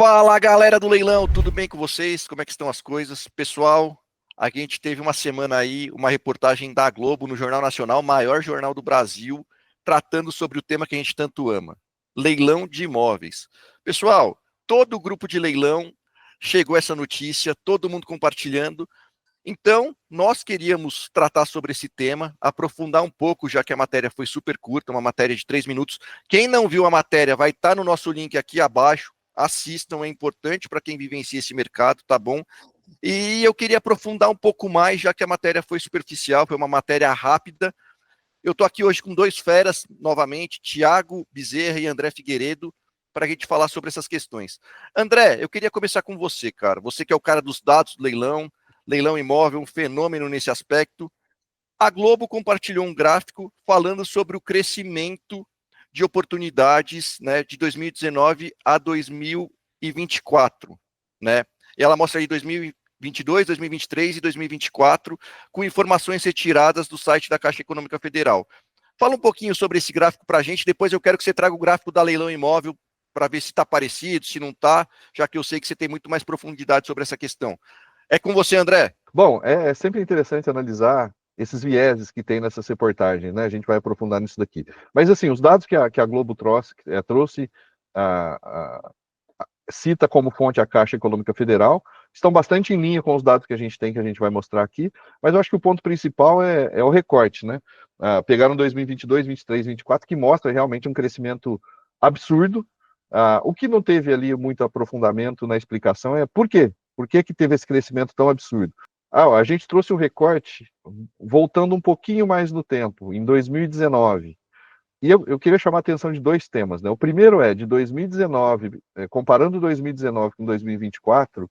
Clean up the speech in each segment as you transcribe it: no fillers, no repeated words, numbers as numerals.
Fala, galera do leilão, tudo bem com vocês? Como é que estão as coisas? Pessoal, a gente teve uma semana aí, uma reportagem da Globo no Jornal Nacional, o maior jornal do Brasil, tratando sobre o tema que a gente tanto ama, leilão de imóveis. Pessoal, todo o grupo de leilão chegou essa notícia, todo mundo compartilhando. Então, nós queríamos tratar sobre esse tema, aprofundar um pouco, já que a matéria foi super curta, uma matéria de 3 minutos. Quem não viu a matéria vai estar no nosso link aqui abaixo. Assistam, é importante para quem vivencia esse mercado, tá bom? E eu queria aprofundar um pouco mais, já que a matéria foi superficial, foi uma matéria rápida. Eu estou aqui hoje com dois feras, novamente, Tiago Bezerra e André Figueiredo, para a gente falar sobre essas questões. André, eu queria começar com você, cara. Você que é o cara dos dados do leilão, leilão imóvel, um fenômeno nesse aspecto. A Globo compartilhou um gráfico falando sobre o crescimento de oportunidades, né, de 2019 a 2024, né? E ela mostra aí 2022, 2023 e 2024 com informações retiradas do site da Caixa Econômica Federal. Fala um pouquinho sobre esse gráfico para a gente, depois eu quero que você traga o gráfico da leilão imóvel para ver se está parecido, se não está, já que eu sei que você tem muito mais profundidade sobre essa questão. É com você, André. Bom, é sempre interessante analisar esses vieses que tem nessas reportagens, né? A gente vai aprofundar nisso daqui. Mas, assim, os dados que a Globo trouxe, cita como fonte a Caixa Econômica Federal, estão bastante em linha com os dados que a gente tem, que a gente vai mostrar aqui, mas eu acho que o ponto principal é o recorte, né? Pegaram 2022, 23, 24, que mostra realmente um crescimento absurdo. O que não teve ali muito aprofundamento na explicação é por quê? Por que teve esse crescimento tão absurdo? A gente trouxe um recorte voltando um pouquinho mais no tempo, em 2019. E eu queria chamar a atenção de dois temas, né? O primeiro é de 2019, comparando 2019 com 2024,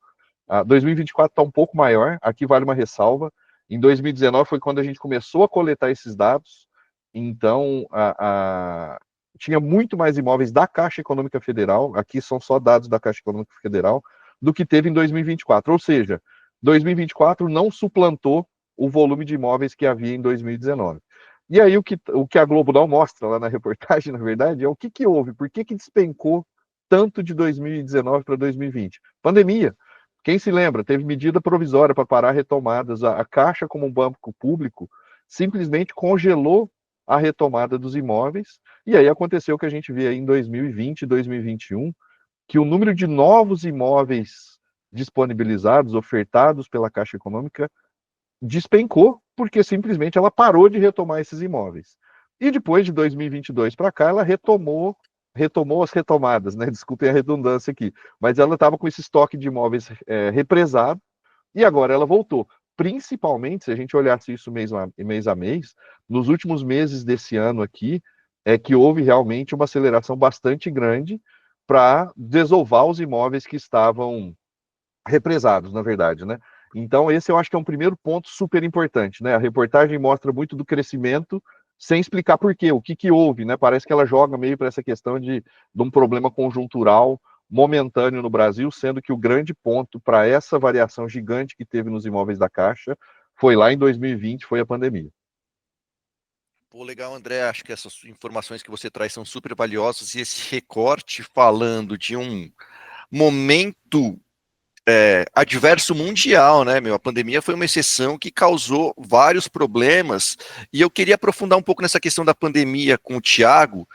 2024 está um pouco maior, aqui vale uma ressalva. Em 2019 foi quando a gente começou a coletar esses dados, então tinha muito mais imóveis da Caixa Econômica Federal, aqui são só dados da Caixa Econômica Federal, do que teve em 2024. Ou seja, 2024 não suplantou o volume de imóveis que havia em 2019. E aí o que a Globo não mostra lá na reportagem, na verdade, é o que houve, por que despencou tanto de 2019 para 2020? Pandemia. Quem se lembra, teve medida provisória para parar retomadas. A Caixa, como um banco público, simplesmente congelou a retomada dos imóveis, e aí aconteceu o que a gente vê aí em 2020 e 2021, que o número de novos imóveis disponibilizados, ofertados pela Caixa Econômica, despencou, porque simplesmente ela parou de retomar esses imóveis. E depois de 2022 para cá, ela retomou as retomadas, né? Desculpem a redundância aqui, mas ela estava com esse estoque de imóveis represado, e agora ela voltou. Principalmente, se a gente olhasse isso mês a mês, nos últimos meses desse ano aqui, é que houve realmente uma aceleração bastante grande para desovar os imóveis que estavam represados, na verdade, né? Então, esse eu acho que é um primeiro ponto super importante, né? A reportagem mostra muito do crescimento, sem explicar por quê, o que houve, né? Parece que ela joga meio para essa questão de um problema conjuntural momentâneo no Brasil, sendo que o grande ponto para essa variação gigante que teve nos imóveis da Caixa foi lá em 2020, foi a pandemia. Pô, legal, André. Acho que essas informações que você traz são super valiosas e esse recorte falando de um momento adverso mundial, né, meu? A pandemia foi uma exceção que causou vários problemas e eu queria aprofundar um pouco nessa questão da pandemia com o Tiago,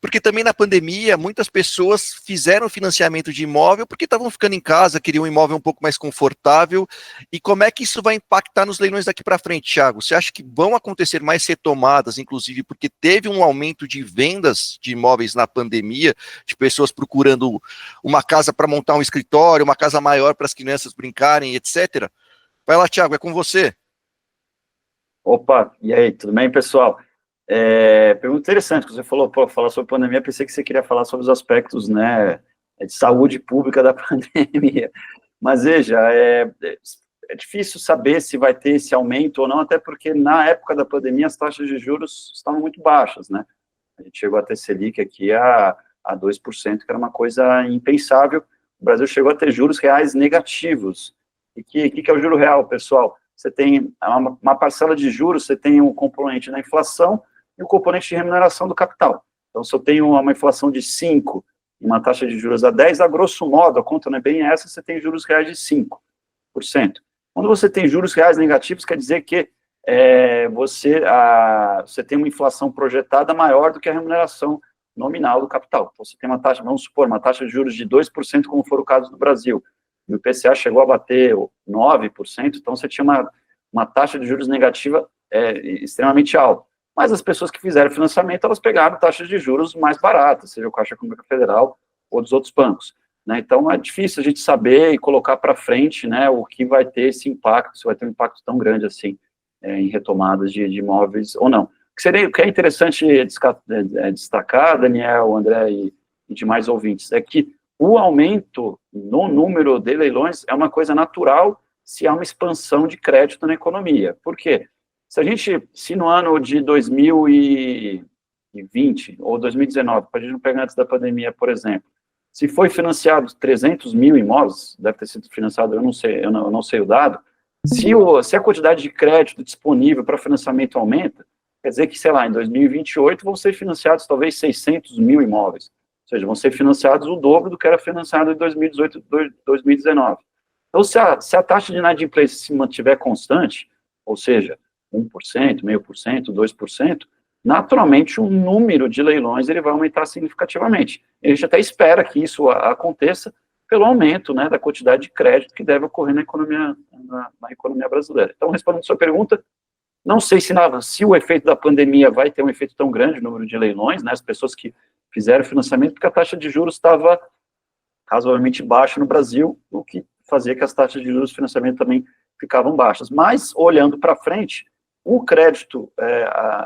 porque também na pandemia muitas pessoas fizeram financiamento de imóvel porque estavam ficando em casa, queriam um imóvel um pouco mais confortável. E como é que isso vai impactar nos leilões daqui para frente, Tiago? Você acha que vão acontecer mais retomadas, inclusive porque teve um aumento de vendas de imóveis na pandemia, de pessoas procurando uma casa para montar um escritório, uma casa maior para as crianças brincarem, etc. Vai lá, Tiago, é com você. Opa, e aí, tudo bem, pessoal? Pergunta interessante, que você falou, falar sobre pandemia, pensei que você queria falar sobre os aspectos, né, de saúde pública da pandemia, mas veja, é difícil saber se vai ter esse aumento ou não, até porque na época da pandemia as taxas de juros estavam muito baixas, né, a gente chegou a ter Selic aqui a 2%, que era uma coisa impensável. O Brasil chegou a ter juros reais negativos. E que é o juro real, pessoal? Você tem uma parcela de juros, você tem um componente na inflação e o componente de remuneração do capital. Então, se eu tenho uma inflação de 5 uma taxa de juros a 10, a grosso modo, a conta não é bem essa, você tem juros reais de 5%. Quando você tem juros reais negativos, quer dizer que você tem uma inflação projetada maior do que a remuneração nominal do capital. Então, você tem uma taxa, vamos supor, uma taxa de juros de 2%, como for o caso do Brasil, e o IPCA chegou a bater 9%, então você tinha uma taxa de juros negativa extremamente alta. Mas as pessoas que fizeram financiamento, elas pegaram taxas de juros mais baratas, seja o Caixa Econômica Federal ou dos outros bancos. Né? Então, é difícil a gente saber e colocar para frente, né, o que vai ter esse impacto, se vai ter um impacto tão grande assim, em retomadas de imóveis ou não. O que é interessante destacar, Daniel, André e demais ouvintes, é que o aumento no número de leilões é uma coisa natural se há uma expansão de crédito na economia. Por quê? Se no ano de 2020 ou 2019, para a gente não pegar antes da pandemia, por exemplo, se foi financiado 300 mil imóveis, deve ter sido financiado, eu não sei o dado, se a quantidade de crédito disponível para financiamento aumenta, quer dizer que, sei lá, em 2028 vão ser financiados talvez 600 mil imóveis, ou seja, vão ser financiados o dobro do que era financiado em 2018 e 2019. Então, se a taxa de inadimplência se mantiver constante, ou seja, 1%, 0,5%, 2%, naturalmente o número de leilões ele vai aumentar significativamente. A gente até espera que isso aconteça pelo aumento, né, da quantidade de crédito que deve ocorrer na economia brasileira. Então, respondendo a sua pergunta, não sei se o efeito da pandemia vai ter um efeito tão grande no número de leilões, né, as pessoas que fizeram financiamento, porque a taxa de juros estava razoavelmente baixa no Brasil, o que fazia que as taxas de juros de financiamento também ficavam baixas. Mas, olhando para frente, o crédito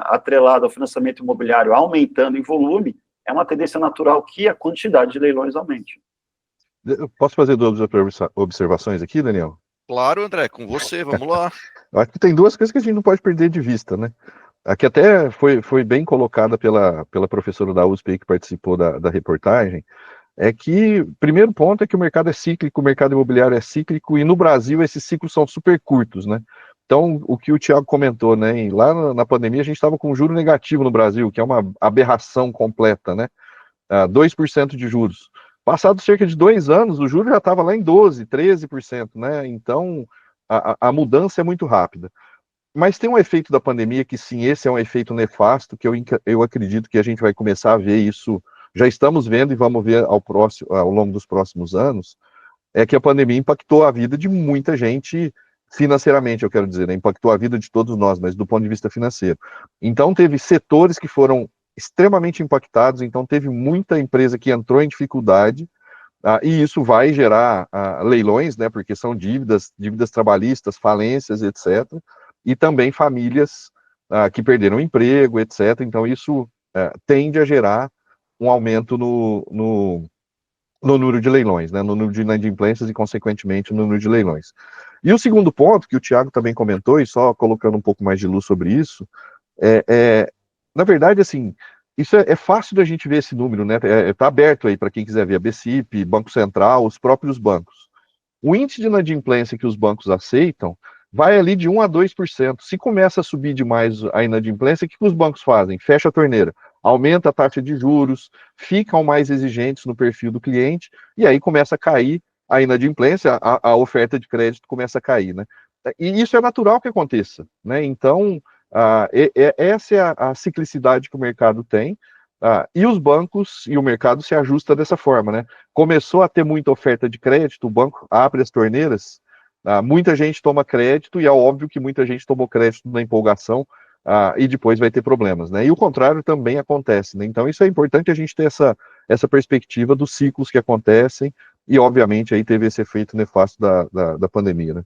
atrelado ao financiamento imobiliário aumentando em volume, é uma tendência natural que a quantidade de leilões aumente. Eu posso fazer duas observações aqui, Daniel? Claro, André, com você, vamos lá. Eu acho que tem duas coisas que a gente não pode perder de vista, né? Aqui até foi bem colocada pela professora da USP aí que participou da reportagem, é que, primeiro ponto é que o mercado é cíclico, o mercado imobiliário é cíclico, e no Brasil esses ciclos são super curtos, né? Então, o que o Thiago comentou, né? Lá na pandemia a gente estava com juro negativo no Brasil, que é uma aberração completa, né? 2% de juros. Passado cerca de 2 anos, o juro já estava lá em 12%, 13%, né? Então, a mudança é muito rápida. Mas tem um efeito da pandemia que, sim, esse é um efeito nefasto, que eu acredito que a gente vai começar a ver isso, já estamos vendo e vamos ver ao longo dos próximos anos, é que a pandemia impactou a vida de muita gente financeiramente, eu quero dizer, né? Impactou a vida de todos nós, mas do ponto de vista financeiro. Então, teve setores que foram extremamente impactados, então teve muita empresa que entrou em dificuldade, e isso vai gerar leilões, né, porque são dívidas trabalhistas, falências, etc., e também famílias que perderam o emprego, etc., então isso tende a gerar um aumento no número de leilões, né, no número de inadimplências e, consequentemente, no número de leilões. E o segundo ponto, que o Thiago também comentou, e só colocando um pouco mais de luz sobre isso, na verdade, assim, isso é fácil da gente ver esse número, né? Está aberto aí para quem quiser ver, a BCIP, Banco Central, os próprios bancos. O índice de inadimplência que os bancos aceitam vai ali de 1 a 2%. Se começa a subir demais a inadimplência, o que os bancos fazem? Fecha a torneira, aumenta a taxa de juros, ficam mais exigentes no perfil do cliente, e aí começa a cair a inadimplência, a oferta de crédito começa a cair, né? E isso é natural que aconteça, né? Então, essa é a ciclicidade que o mercado tem, e os bancos e o mercado se ajusta dessa forma, né? Começou a ter muita oferta de crédito, o banco abre as torneiras, muita gente toma crédito, e é óbvio que muita gente tomou crédito na empolgação, e depois vai ter problemas, né? E o contrário também acontece, né? Então isso é importante a gente ter essa perspectiva dos ciclos que acontecem, e obviamente aí teve esse efeito nefasto da pandemia, né?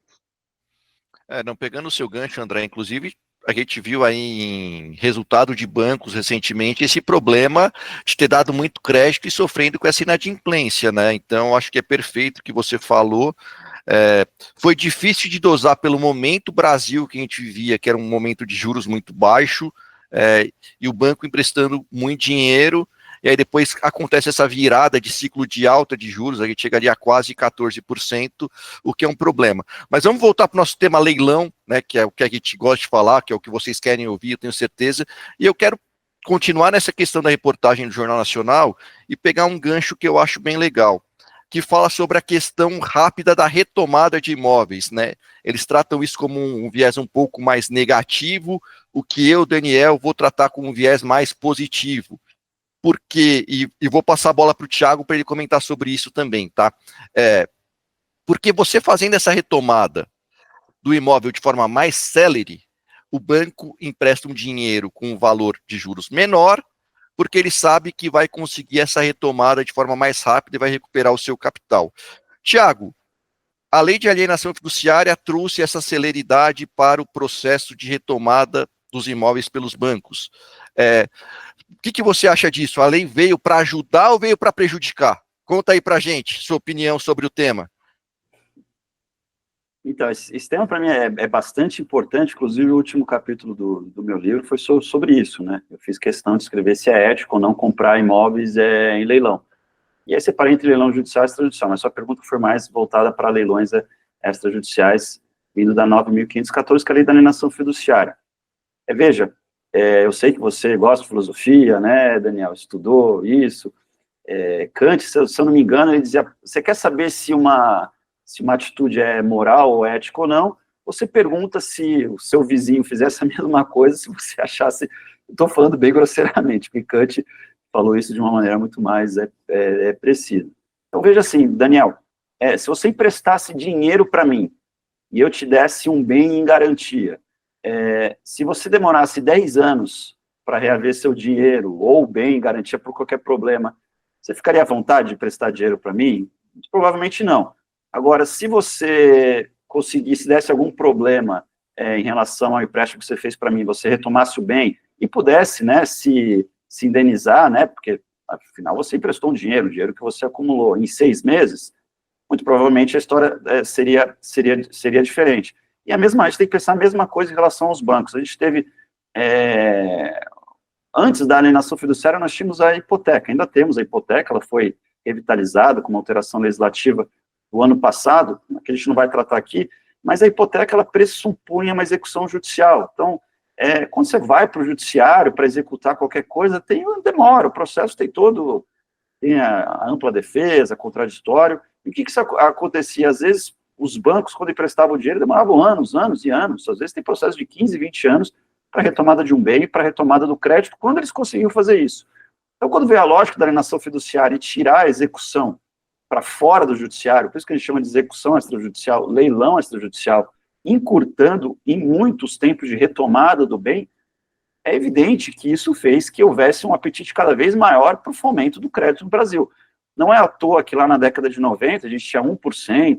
Não, pegando o seu gancho, André, inclusive, a gente viu aí em resultado de bancos recentemente esse problema de ter dado muito crédito e sofrendo com essa inadimplência, né? Então, acho que é perfeito o que você falou. Foi difícil de dosar pelo momento Brasil que a gente vivia, que era um momento de juros muito baixo, e o banco emprestando muito dinheiro, e aí depois acontece essa virada de ciclo de alta de juros, a gente chegaria a quase 14%, o que é um problema. Mas vamos voltar para o nosso tema leilão, né, que é o que a gente gosta de falar, que é o que vocês querem ouvir, eu tenho certeza, e eu quero continuar nessa questão da reportagem do Jornal Nacional e pegar um gancho que eu acho bem legal, que fala sobre a questão rápida da retomada de imóveis, né? Eles tratam isso como um viés um pouco mais negativo, o que eu, Daniel, vou tratar como um viés mais positivo. Porque, e vou passar a bola para o Thiago para ele comentar sobre isso também, tá? Porque você fazendo essa retomada do imóvel de forma mais célere, o banco empresta um dinheiro com um valor de juros menor, porque ele sabe que vai conseguir essa retomada de forma mais rápida e vai recuperar o seu capital. Tiago, a lei de alienação fiduciária trouxe essa celeridade para o processo de retomada dos imóveis pelos bancos. O que você acha disso? A lei veio para ajudar ou veio para prejudicar? Conta aí para a gente, sua opinião sobre o tema. Então, esse tema para mim é bastante importante, inclusive o último capítulo do meu livro foi sobre isso, né? Eu fiz questão de escrever se é ético ou não comprar imóveis em leilão. E aí separei entre leilão judicial e extrajudicial, mas sua pergunta foi mais voltada para leilões extrajudiciais, vindo da 9.514, que é a lei da alienação fiduciária. Veja, eu sei que você gosta de filosofia, né, Daniel, estudou isso. Kant, se eu não me engano, ele dizia, você quer saber se uma atitude é moral ou ética ou não, você pergunta se o seu vizinho fizesse a mesma coisa, se você achasse, estou falando bem grosseiramente, porque Kant falou isso de uma maneira muito mais precisa. Então, veja assim, Daniel, se você emprestasse dinheiro para mim, e eu te desse um bem em garantia, se você demorasse 10 anos para reaver seu dinheiro, ou bem em garantia por qualquer problema, você ficaria à vontade de prestar dinheiro para mim? Provavelmente não. Agora, se você conseguisse, desse algum problema em relação ao empréstimo que você fez para mim, você retomasse o bem e pudesse, né, se indenizar, né, porque, afinal, você emprestou um dinheiro que você acumulou em 6 meses, muito provavelmente a história seria diferente. E a gente tem que pensar a mesma coisa em relação aos bancos. A gente teve, antes da alienação fiduciária, nós tínhamos a hipoteca, ainda temos a hipoteca, ela foi revitalizada com uma alteração legislativa do ano passado, que a gente não vai tratar aqui, mas a hipoteca, ela pressupunha uma execução judicial. Então, quando você vai para o judiciário para executar qualquer coisa, demora, o processo tem a ampla defesa, contraditório, e o que acontecia? Às vezes, os bancos, quando emprestavam dinheiro, demoravam anos e anos, às vezes tem processo de 15, 20 anos para retomada de um bem, para retomada do crédito, quando eles conseguiam fazer isso. Então, quando veio a lógica da alienação fiduciária e tirar a execução para fora do judiciário, por isso que a gente chama de execução extrajudicial, leilão extrajudicial, encurtando em muitos tempos de retomada do bem, é evidente que isso fez que houvesse um apetite cada vez maior para o fomento do crédito no Brasil. Não é à toa que lá na década de 90 a gente tinha 1%,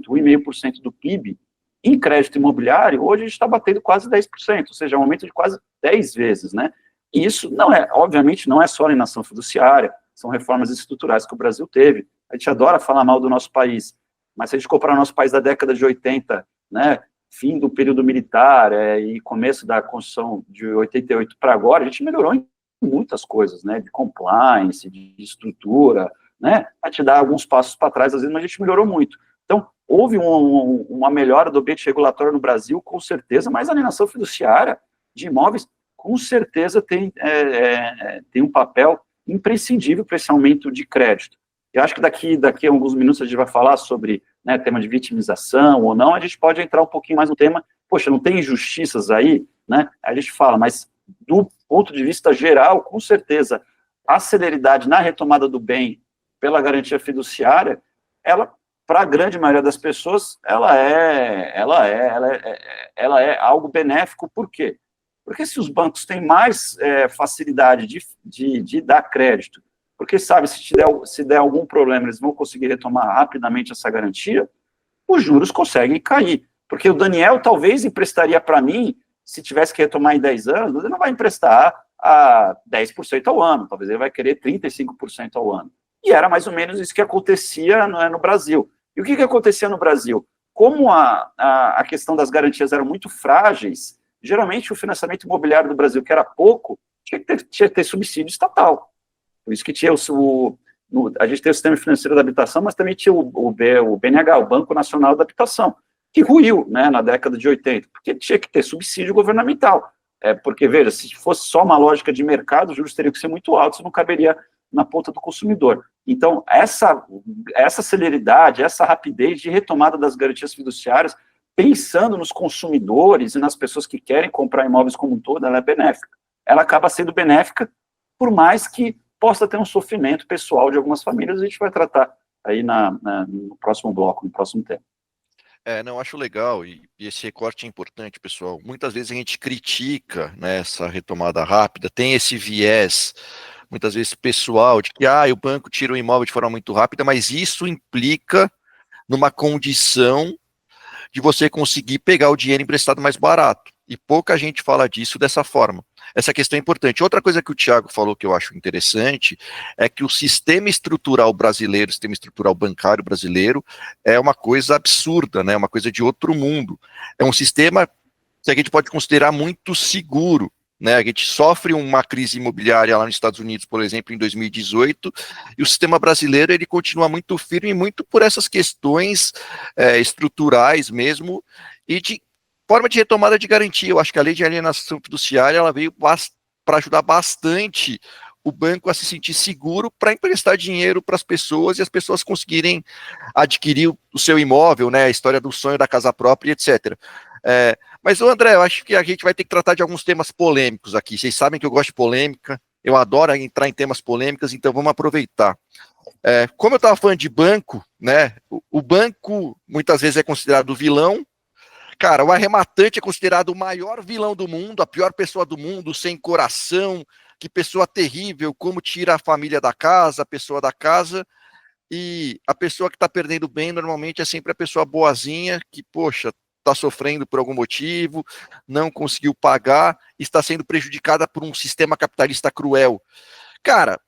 1,5% do PIB em crédito imobiliário, hoje a gente está batendo quase 10%, ou seja, um aumento de quase 10 vezes, né? E isso obviamente, não é só alienação fiduciária, são reformas estruturais que o Brasil teve. A gente adora falar mal do nosso país, mas se a gente comparar o nosso país da década de 80, né, fim do período militar e começo da Constituição de 88 para agora, a gente melhorou em muitas coisas, né, de compliance, de estrutura, né, a gente dá alguns passos para trás, às vezes, mas a gente melhorou muito. Então, houve uma melhora do ambiente regulatório no Brasil, com certeza, mas a alienação fiduciária de imóveis, com certeza, tem um papel imprescindível para esse aumento de crédito. Eu acho que daqui a alguns minutos a gente vai falar sobre, né, tema de vitimização ou não, a gente pode entrar um pouquinho mais no tema, poxa, não tem injustiças aí, né, a gente fala, mas do ponto de vista geral, com certeza, a celeridade na retomada do bem pela garantia fiduciária, ela, para a grande maioria das pessoas, ela é algo benéfico. Por quê? Porque se os bancos têm mais facilidade de dar crédito, porque, sabe, se der algum problema, eles vão conseguir retomar rapidamente essa garantia, os juros conseguem cair. Porque o Daniel talvez emprestaria para mim, se tivesse que retomar em 10 anos, ele não vai emprestar a 10% ao ano, talvez ele vai querer 35% ao ano. E era mais ou menos isso que acontecia no Brasil. E o que acontecia no Brasil? Como a questão das garantias eram muito frágeis, geralmente o financiamento imobiliário do Brasil, que era pouco, tinha que ter subsídio estatal. Por isso que tinha a gente tem o Sistema Financeiro da Habitação, mas também tinha o BNH, o Banco Nacional da Habitação, que ruiu, né, na década de 80, porque tinha que ter subsídio governamental. porque, veja, se fosse só uma lógica de mercado, os juros teriam que ser muito altos, não caberia na ponta do consumidor. Então, essa celeridade, essa rapidez de retomada das garantias fiduciárias, pensando nos consumidores e nas pessoas que querem comprar imóveis como um todo, ela é benéfica. Ela acaba sendo benéfica, por mais que possa ter um sofrimento pessoal de algumas famílias, a gente vai tratar aí no próximo bloco, no próximo tema. Não, acho legal, e esse recorte é importante, pessoal. Muitas vezes a gente critica, né, essa retomada rápida, tem esse viés, muitas vezes pessoal, de que o banco tira o imóvel de forma muito rápida, mas isso implica numa condição de você conseguir pegar o dinheiro emprestado mais barato. E pouca gente fala disso dessa forma. Essa questão é importante. Outra coisa que o Thiago falou que eu acho interessante é que o sistema estrutural brasileiro, o sistema estrutural bancário brasileiro, é uma coisa absurda, né? Uma coisa de outro mundo. É um sistema que a gente pode considerar muito seguro, né? A gente sofre uma crise imobiliária lá nos Estados Unidos, por exemplo, em 2018, e o sistema brasileiro ele continua muito firme, muito por essas questões estruturais mesmo, e de forma de retomada de garantia. Eu acho que a lei de alienação fiduciária ela veio para ajudar bastante o banco a se sentir seguro para emprestar dinheiro para as pessoas e as pessoas conseguirem adquirir o seu imóvel, né? A história do sonho da casa própria, etc. Mas, André, eu acho que a gente vai ter que tratar de alguns temas polêmicos aqui. Vocês sabem que eu gosto de polêmica, eu adoro entrar em temas polêmicos, então vamos aproveitar. Como eu estava falando de banco, né? O banco muitas vezes é considerado vilão. Cara, o arrematante é considerado o maior vilão do mundo, a pior pessoa do mundo, sem coração, que pessoa terrível, como tira a família da casa, a pessoa da casa, e a pessoa que está perdendo bem normalmente é sempre a pessoa boazinha, que, poxa, está sofrendo por algum motivo, não conseguiu pagar, está sendo prejudicada por um sistema capitalista cruel. Cara,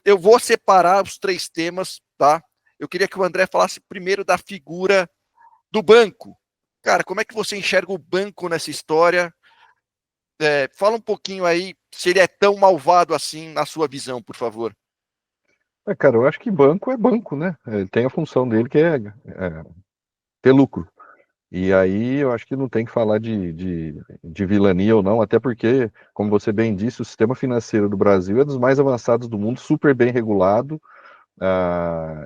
eu vou separar os três temas, tá? Eu queria que o André falasse primeiro da figura do banco. Cara, como é que você enxerga o banco nessa história? Fala um pouquinho aí se ele é tão malvado assim na sua visão, por favor. Cara, eu acho que banco é banco, né? Ele tem a função dele que é ter lucro. E aí eu acho que não tem que falar de vilania ou não, até porque, como você bem disse, o sistema financeiro do Brasil é dos mais avançados do mundo, super bem regulado.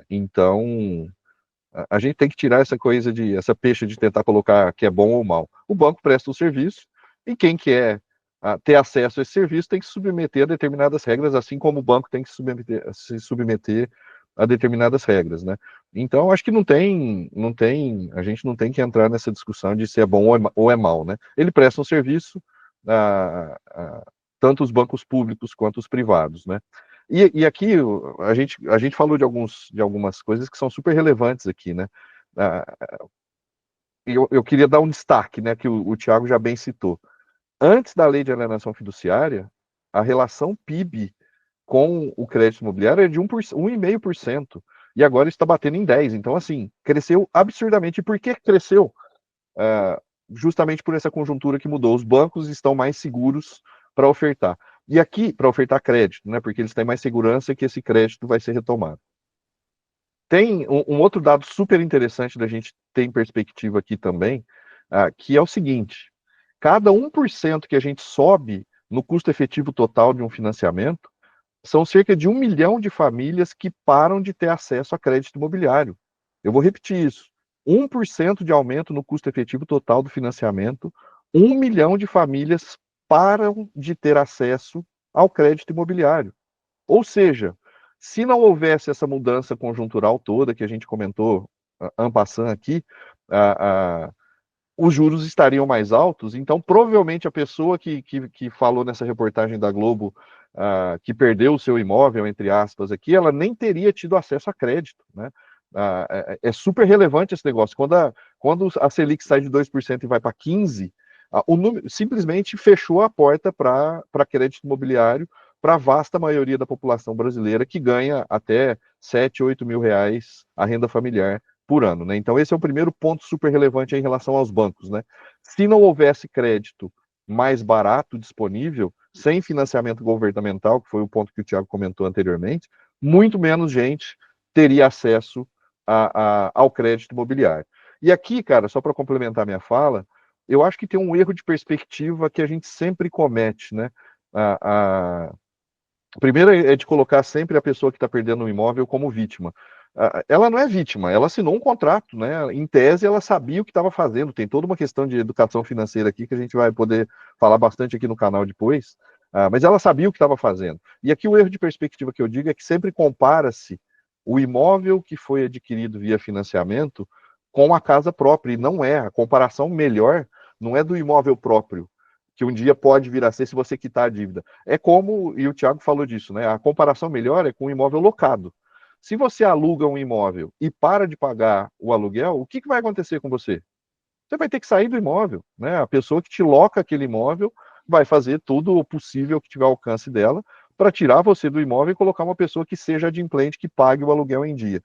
Então, a gente tem que tirar essa peixe de tentar colocar que é bom ou mal. O banco presta um serviço e quem quer ter acesso a esse serviço tem que se submeter a determinadas regras, assim como o banco tem que se submeter a determinadas regras, né? Então, acho que a gente não tem que entrar nessa discussão de se é bom ou é mal, né? Ele presta um serviço tanto os bancos públicos quanto os privados, né? E aqui a gente falou de algumas coisas que são super relevantes aqui, né? Eu queria dar um destaque, né, que o Thiago já bem citou. Antes da lei de alienação fiduciária, a relação PIB com o crédito imobiliário é de 1,5%, e agora está batendo em 10%. Então, assim, cresceu absurdamente. E por que cresceu? Justamente por essa conjuntura que mudou. Os bancos estão mais seguros para ofertar. E aqui, para ofertar crédito, né, porque eles têm mais segurança que esse crédito vai ser retomado. Tem um outro dado super interessante da gente ter em perspectiva aqui também, que é o seguinte: cada 1% que a gente sobe no custo efetivo total de um financiamento, são cerca de 1 milhão de famílias que param de ter acesso a crédito imobiliário. Eu vou repetir isso. 1% de aumento no custo efetivo total do financiamento, 1 milhão de famílias param de ter acesso ao crédito imobiliário. Ou seja, se não houvesse essa mudança conjuntural toda que a gente comentou en passant aqui, os juros estariam mais altos, então provavelmente a pessoa que falou nessa reportagem da Globo que perdeu o seu imóvel, entre aspas, aqui, ela nem teria tido acesso a crédito, né? É super relevante esse negócio. Quando a Selic sai de 2% e vai para 15%, o número simplesmente fechou a porta para crédito imobiliário para a vasta maioria da população brasileira que ganha até 7, 8 mil reais a renda familiar por ano, né? Então esse é o primeiro ponto super relevante em relação aos bancos, né? Se não houvesse crédito mais barato disponível, sem financiamento governamental, que foi o ponto que o Thiago comentou anteriormente, muito menos gente teria acesso ao crédito imobiliário. E aqui, cara, só para complementar minha fala, eu acho que tem um erro de perspectiva que a gente sempre comete, né? Primeiro é de colocar sempre a pessoa que está perdendo um imóvel como vítima. Ela não é vítima, ela assinou um contrato, né? Em tese, ela sabia o que estava fazendo. Tem toda uma questão de educação financeira aqui que a gente vai poder falar bastante aqui no canal depois. Mas ela sabia o que estava fazendo. E aqui o erro de perspectiva que eu digo é que sempre compara-se o imóvel que foi adquirido via financiamento com a casa própria. E não é. A comparação melhor não é do imóvel próprio, que um dia pode vir a ser se você quitar a dívida. É como, e o Thiago falou disso, né? A comparação melhor é com o imóvel locado. Se você aluga um imóvel e para de pagar o aluguel, o que vai acontecer com você? Você vai ter que sair do imóvel, né? A pessoa que te loca aquele imóvel vai fazer tudo o possível que tiver ao alcance dela para tirar você do imóvel e colocar uma pessoa que seja adimplente, que pague o aluguel em dia.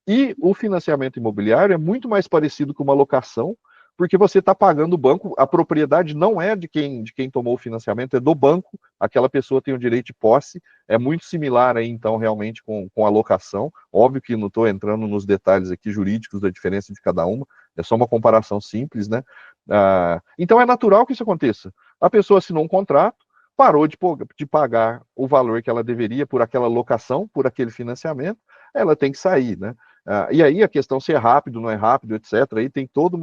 E o financiamento imobiliário é muito mais parecido com uma locação, porque você está pagando o banco, a propriedade não é de quem tomou o financiamento, é do banco, aquela pessoa tem o direito de posse, é muito similar aí, então, realmente, com a locação. Óbvio que não estou entrando nos detalhes aqui jurídicos da diferença de cada uma, é só uma comparação simples, né? Então é natural que isso aconteça. A pessoa assinou um contrato, parou de pagar o valor que ela deveria por aquela locação, por aquele financiamento, ela tem que sair, né? E aí a questão se é rápido, não é rápido, etc. Aí tem todo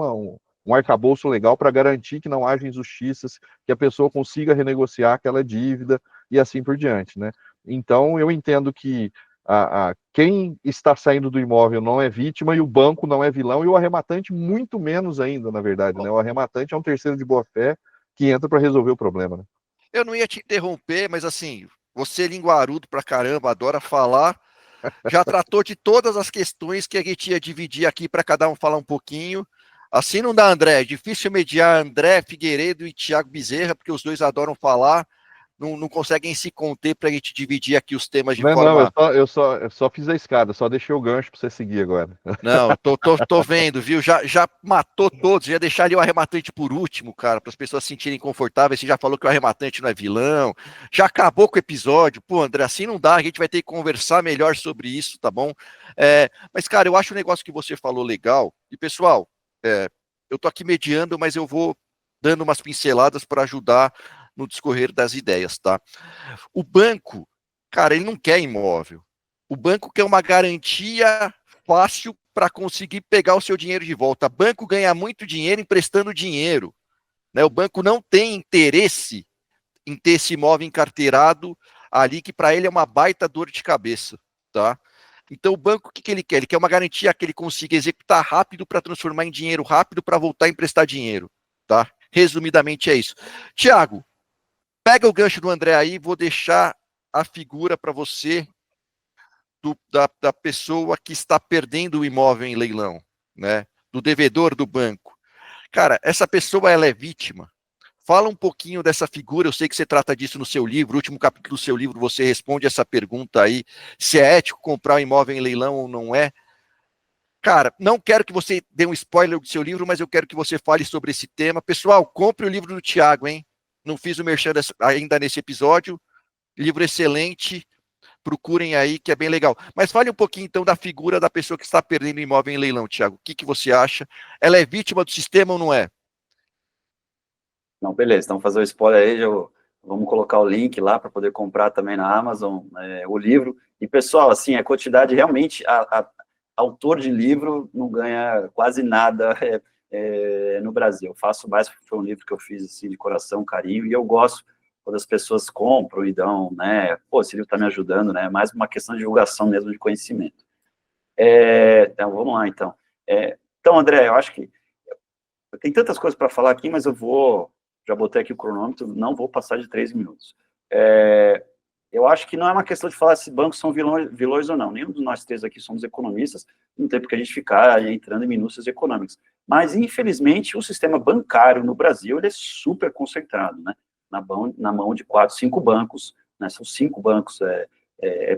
um arcabouço legal para garantir que não haja injustiças, que a pessoa consiga renegociar aquela dívida e assim por diante, né? Então eu entendo que quem está saindo do imóvel não é vítima e o banco não é vilão e o arrematante muito menos ainda, na verdade, né? O arrematante é um terceiro de boa-fé que entra para resolver o problema, né? Eu não ia te interromper, mas assim, você linguarudo pra caramba, adora falar, já tratou de todas as questões que a gente ia dividir aqui para cada um falar um pouquinho. Assim não dá, André. É difícil mediar André Figueiredo e Thiago Bezerra, porque os dois adoram falar, não conseguem se conter para a gente dividir aqui os temas de Não, forma. eu só fiz a escada, só deixei o gancho para você seguir agora. Não, tô vendo, viu? Já matou todos, ia deixar ali o arrematante por último, cara, para as pessoas se sentirem confortáveis. Você já falou que o arrematante não é vilão, já acabou com o episódio. Pô, André, assim não dá, a gente vai ter que conversar melhor sobre isso, tá bom? Mas, cara, eu acho o negócio que você falou legal. E, pessoal, eu tô aqui mediando, mas eu vou dando umas pinceladas para ajudar no discorrer das ideias, tá? O banco, cara, ele não quer imóvel. O banco quer uma garantia fácil para conseguir pegar o seu dinheiro de volta. O banco ganha muito dinheiro emprestando dinheiro, né? O banco não tem interesse em ter esse imóvel encarteirado ali, que para ele é uma baita dor de cabeça, tá? Então o banco, o que ele quer? Ele quer uma garantia que ele consiga executar rápido para transformar em dinheiro rápido para voltar a emprestar dinheiro, tá? Resumidamente é isso. Tiago, pega o gancho do André aí, vou deixar a figura para você da pessoa que está perdendo o imóvel em leilão, né? Do devedor do banco. Cara, essa pessoa, ela é vítima. Fala um pouquinho dessa figura, eu sei que você trata disso no seu livro, no último capítulo do seu livro você responde essa pergunta aí, se é ético comprar um imóvel em leilão ou não é. Cara, não quero que você dê um spoiler do seu livro, mas eu quero que você fale sobre esse tema. Pessoal, compre o livro do Thiago, hein? Não fiz o merchan ainda nesse episódio. Livro excelente, procurem aí, que é bem legal. Mas fale um pouquinho, então, da figura da pessoa que está perdendo imóvel em leilão, Thiago. O que você acha? Ela é vítima do sistema ou não é? Não, beleza, então fazer o spoiler aí, vamos colocar o link lá para poder comprar também na Amazon, o livro. E, pessoal, assim, a quantidade realmente, autor de livro não ganha quase nada no Brasil. Eu faço mais porque foi um livro que eu fiz assim, de coração, carinho, e eu gosto quando as pessoas compram e dão, né, pô, esse livro está me ajudando, né, mais uma questão de divulgação mesmo de conhecimento. Então, vamos lá, então. Então, André, eu acho que tem tantas coisas para falar aqui, mas já botei aqui o cronômetro, não vou passar de 3 minutos. Eu acho que não é uma questão de falar se bancos são vilões ou não. Nenhum de nós três aqui somos economistas, não tem porque a gente ficar entrando em minúcias econômicas. Mas, infelizmente, o sistema bancário no Brasil ele é super concentrado, né? Na mão de 4, 5 bancos, né? São 5 bancos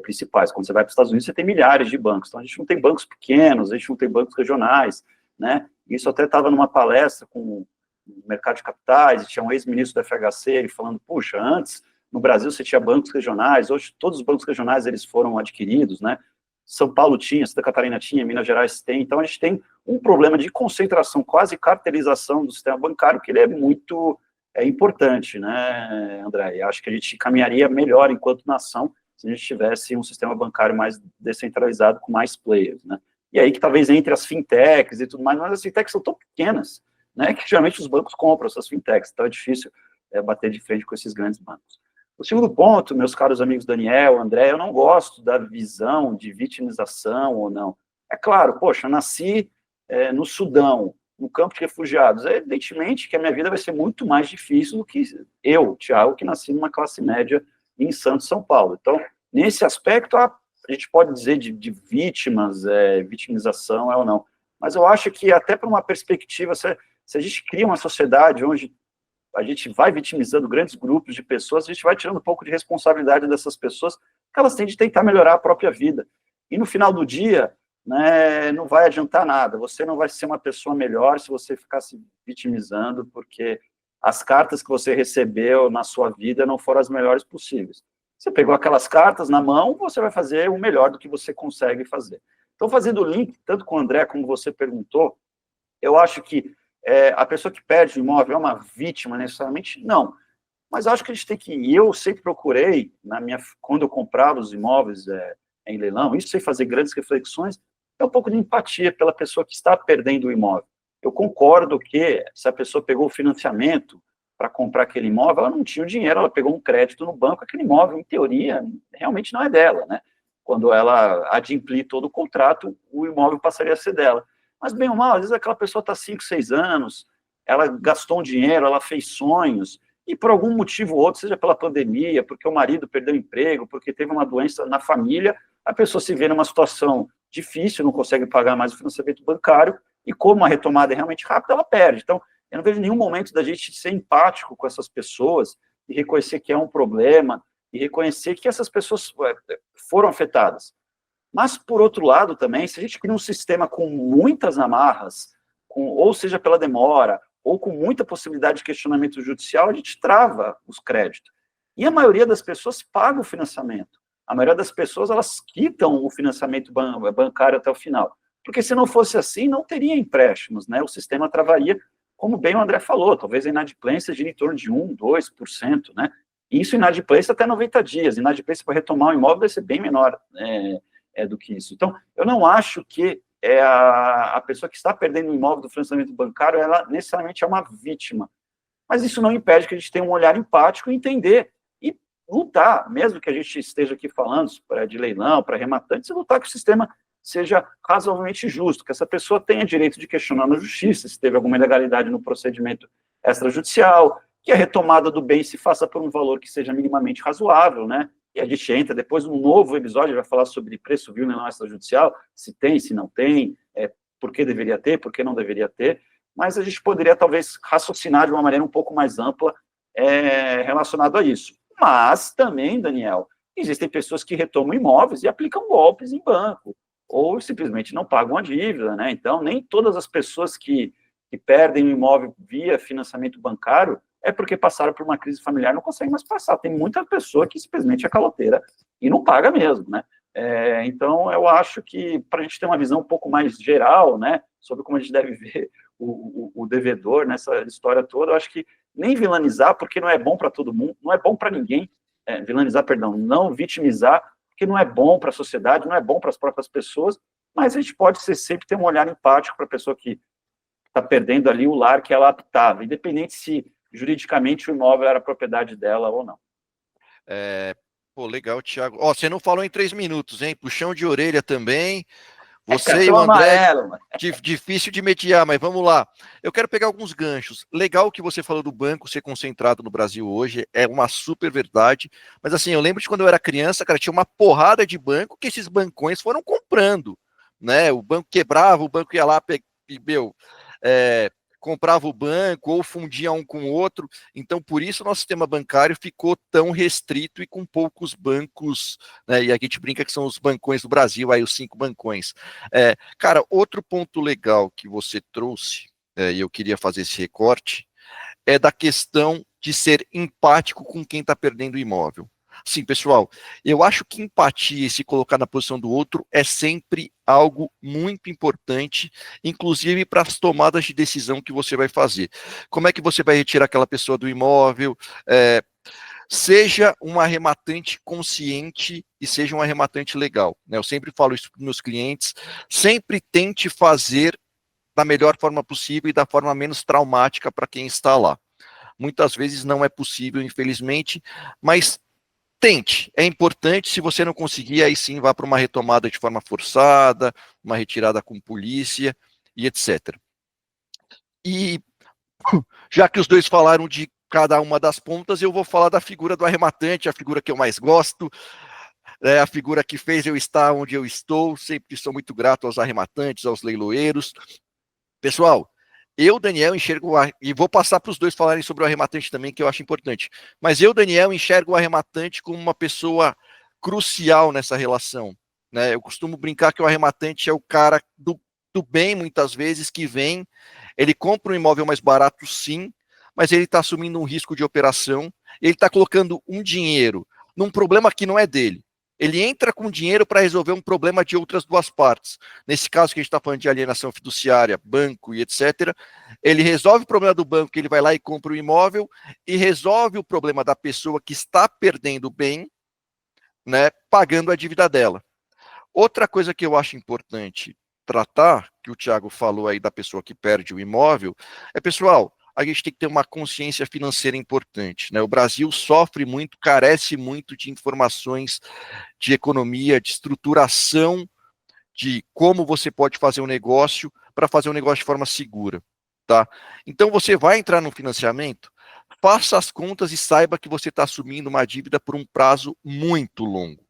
principais. Quando você vai para os Estados Unidos, você tem milhares de bancos. Então, a gente não tem bancos pequenos, a gente não tem bancos regionais, né? Isso até estava numa palestra com o mercado de capitais, e tinha um ex-ministro do FHC, ele falando, puxa, antes, no Brasil você tinha bancos regionais, hoje todos os bancos regionais eles foram adquiridos, né? São Paulo tinha, Santa Catarina tinha, Minas Gerais tem. Então, a gente tem um problema de concentração, quase cartelização do sistema bancário, que ele é muito importante, né, André? E acho que a gente caminharia melhor enquanto nação se a gente tivesse um sistema bancário mais descentralizado, com mais players, né? E aí que talvez entre as fintechs e tudo mais, mas as fintechs são tão pequenas, né, que geralmente os bancos compram essas fintechs, então é difícil bater de frente com esses grandes bancos. O segundo ponto, meus caros amigos Daniel, André, eu não gosto da visão de vitimização ou não. É claro, poxa, eu nasci no Sudão, no campo de refugiados, evidentemente que a minha vida vai ser muito mais difícil do que eu, Thiago, que nasci numa classe média em Santos, São Paulo. Então, nesse aspecto, a gente pode dizer de vítimas, vitimização ou não, mas eu acho que até para uma perspectiva, se a gente cria uma sociedade onde a gente vai vitimizando grandes grupos de pessoas, a gente vai tirando um pouco de responsabilidade dessas pessoas, que elas têm de tentar melhorar a própria vida. E no final do dia, né, não vai adiantar nada, você não vai ser uma pessoa melhor se você ficar se vitimizando, porque as cartas que você recebeu na sua vida não foram as melhores possíveis. Você pegou aquelas cartas na mão, você vai fazer o melhor do que você consegue fazer. Então, fazendo o link, tanto com o André, como você perguntou, eu acho que a pessoa que perde o imóvel é uma vítima, necessariamente? Não. Mas acho que a gente tem que... E eu sempre procurei, quando eu comprava os imóveis em leilão, isso sem fazer grandes reflexões, é um pouco de empatia pela pessoa que está perdendo o imóvel. Eu concordo que se a pessoa pegou o financiamento para comprar aquele imóvel, ela não tinha o dinheiro, ela pegou um crédito no banco, aquele imóvel, em teoria, realmente não é dela, né? Quando ela adimplir todo o contrato, o imóvel passaria a ser dela. Mas, bem ou mal, às vezes aquela pessoa está 5, 6 anos, ela gastou um dinheiro, ela fez sonhos, e por algum motivo ou outro, seja pela pandemia, porque o marido perdeu o emprego, porque teve uma doença na família, a pessoa se vê numa situação difícil, não consegue pagar mais o financiamento bancário, e como a retomada é realmente rápida, ela perde. Então, eu não vejo nenhum momento da gente ser empático com essas pessoas, e reconhecer que é um problema, e reconhecer que essas pessoas foram afetadas. Mas, por outro lado, também, se a gente cria um sistema com muitas amarras, ou seja pela demora, ou com muita possibilidade de questionamento judicial, a gente trava os créditos. E a maioria das pessoas paga o financiamento. A maioria das pessoas, elas quitam o financiamento bancário até o final. Porque se não fosse assim, não teria empréstimos, né? O sistema travaria, como bem o André falou, talvez a inadimplência gira em torno de 1%, 2%, né? E isso inadimplência até 90 dias. Inadimplência para retomar o imóvel vai ser bem menor, do que isso. Então, eu não acho que a pessoa que está perdendo o imóvel do financiamento bancário, ela necessariamente é uma vítima. Mas isso não impede que a gente tenha um olhar empático e entender, e lutar, mesmo que a gente esteja aqui falando de leilão, para rematante, se lutar que o sistema seja razoavelmente justo, que essa pessoa tenha direito de questionar na justiça, se teve alguma ilegalidade no procedimento extrajudicial, que a retomada do bem se faça por um valor que seja minimamente razoável, né? E a gente entra depois num novo episódio, vai falar sobre preço vil na extrajudicial, se tem, se não tem, por que deveria ter, por que não deveria ter, mas a gente poderia talvez raciocinar de uma maneira um pouco mais ampla relacionado a isso. Mas também, Daniel, existem pessoas que retomam imóveis e aplicam golpes em banco, ou simplesmente não pagam a dívida, né? Então, nem todas as pessoas que perdem o imóvel via financiamento bancário é porque passaram por uma crise familiar e não conseguem mais passar. Tem muita pessoa que simplesmente é caloteira e não paga mesmo, né? Então, eu acho que para a gente ter uma visão um pouco mais geral, né, sobre como a gente deve ver o devedor nessa história toda, eu acho que nem vilanizar, porque não é bom para todo mundo, não é bom para ninguém, vilanizar, perdão, não vitimizar, porque não é bom para a sociedade, não é bom para as próprias pessoas, mas a gente pode sempre ter um olhar empático para a pessoa que está perdendo ali o lar que ela habitava, independente se juridicamente o imóvel era propriedade dela ou não. Pô, legal, Thiago. Ó, você não falou em 3 minutos, hein? Puxão de orelha também. Você e Cartão o André, amarelo, difícil de mediar, mas vamos lá. Eu quero pegar alguns ganchos. Legal que você falou do banco ser concentrado no Brasil hoje, é uma super verdade. Mas assim, eu lembro de quando eu era criança, cara, tinha uma porrada de banco que esses bancões foram comprando, né? O banco quebrava, o banco ia lá e, comprava o banco ou fundia um com o outro. Então, por isso, o nosso sistema bancário ficou tão restrito e com poucos bancos, né? E a gente brinca que são os bancões do Brasil, aí os 5 bancões. Cara, outro ponto legal que você trouxe, e eu queria fazer esse recorte, é da questão de ser empático com quem está perdendo o imóvel. Sim, pessoal, eu acho que empatia e se colocar na posição do outro é sempre algo muito importante, inclusive para as tomadas de decisão que você vai fazer. Como é que você vai retirar aquela pessoa do imóvel? Seja um arrematante consciente e seja um arrematante legal, né? Eu sempre falo isso para os meus clientes, sempre tente fazer da melhor forma possível e da forma menos traumática para quem está lá. Muitas vezes não é possível, infelizmente, mas tente, é importante. Se você não conseguir, aí sim vá para uma retomada de forma forçada, uma retirada com polícia e etc. E já que os dois falaram de cada uma das pontas, eu vou falar da figura do arrematante, a figura que eu mais gosto, a figura que fez eu estar onde eu estou. Sempre sou muito grato aos arrematantes, aos leiloeiros. Pessoal, eu, Daniel, enxergo, e vou passar para os dois falarem sobre o arrematante também, que eu acho importante, mas eu, Daniel, enxergo o arrematante como uma pessoa crucial nessa relação, né? Eu costumo brincar que o arrematante é o cara do bem, muitas vezes, que vem, ele compra um imóvel mais barato, sim, mas ele está assumindo um risco de operação, ele está colocando um dinheiro num problema que não é dele. Ele entra com dinheiro para resolver um problema de outras duas partes. Nesse caso que a gente está falando de alienação fiduciária, banco e etc., ele resolve o problema do banco, ele vai lá e compra o imóvel, e resolve o problema da pessoa que está perdendo o bem, né, pagando a dívida dela. Outra coisa que eu acho importante tratar, que o Thiago falou aí da pessoa que perde o imóvel, pessoal, a gente tem que ter uma consciência financeira importante, né? O Brasil sofre muito, carece muito de informações de economia, de estruturação, de como você pode fazer um negócio para fazer um negócio de forma segura, tá? Então você vai entrar no financiamento, faça as contas e saiba que você está assumindo uma dívida por um prazo muito longo,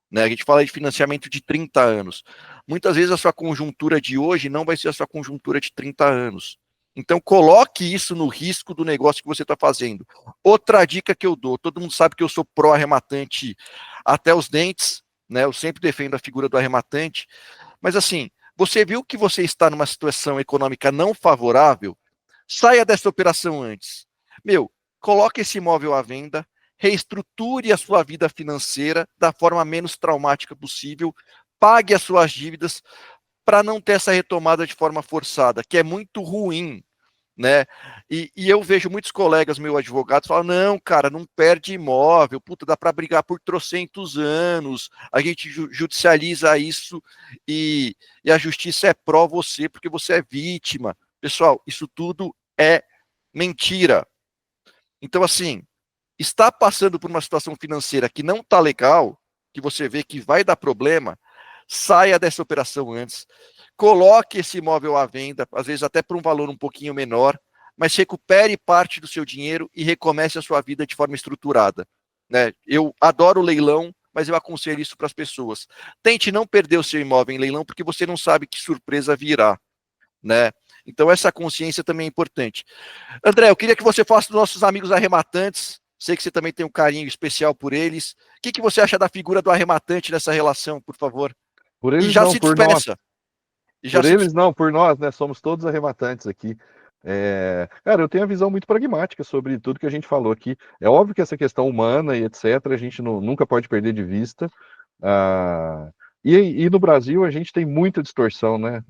né? A gente fala de financiamento de 30 anos. Muitas vezes a sua conjuntura de hoje não vai ser a sua conjuntura de 30 anos. Então, coloque isso no risco do negócio que você está fazendo. Outra dica que eu dou: todo mundo sabe que eu sou pró-arrematante até os dentes, né? Eu sempre defendo a figura do arrematante. Mas, assim, você viu que você está numa situação econômica não favorável? Saia dessa operação antes. Meu, coloque esse imóvel à venda, reestruture a sua vida financeira da forma menos traumática possível, pague as suas dívidas para não ter essa retomada de forma forçada, que é muito ruim, né? E eu vejo muitos colegas, meus advogados, falam: não, cara, não perde imóvel, puta, dá para brigar por trocentos anos, a gente judicializa isso e a justiça é pró você, porque você é vítima. Pessoal, isso tudo é mentira. Então, assim, está passando por uma situação financeira que não está legal, que você vê que vai dar problema, saia dessa operação antes, coloque esse imóvel à venda, às vezes até por um valor um pouquinho menor, mas recupere parte do seu dinheiro e recomece a sua vida de forma estruturada, né? Eu adoro leilão, mas eu aconselho isso para as pessoas. Tente não perder o seu imóvel em leilão, porque você não sabe que surpresa virá, né? Então essa consciência também é importante. André, eu queria que você falasse dos nossos amigos arrematantes. Sei que você também tem um carinho especial por eles. O que você acha da figura do arrematante nessa relação, por favor? Por E eles já não, se por nós. despeça. E já Por se eles não, por nós, né? Somos todos arrematantes aqui. Cara, eu tenho a visão muito pragmática sobre tudo que a gente falou aqui. É óbvio que essa questão humana e etc., a gente nunca pode perder de vista. Ah, e no Brasil a gente tem muita distorção, né?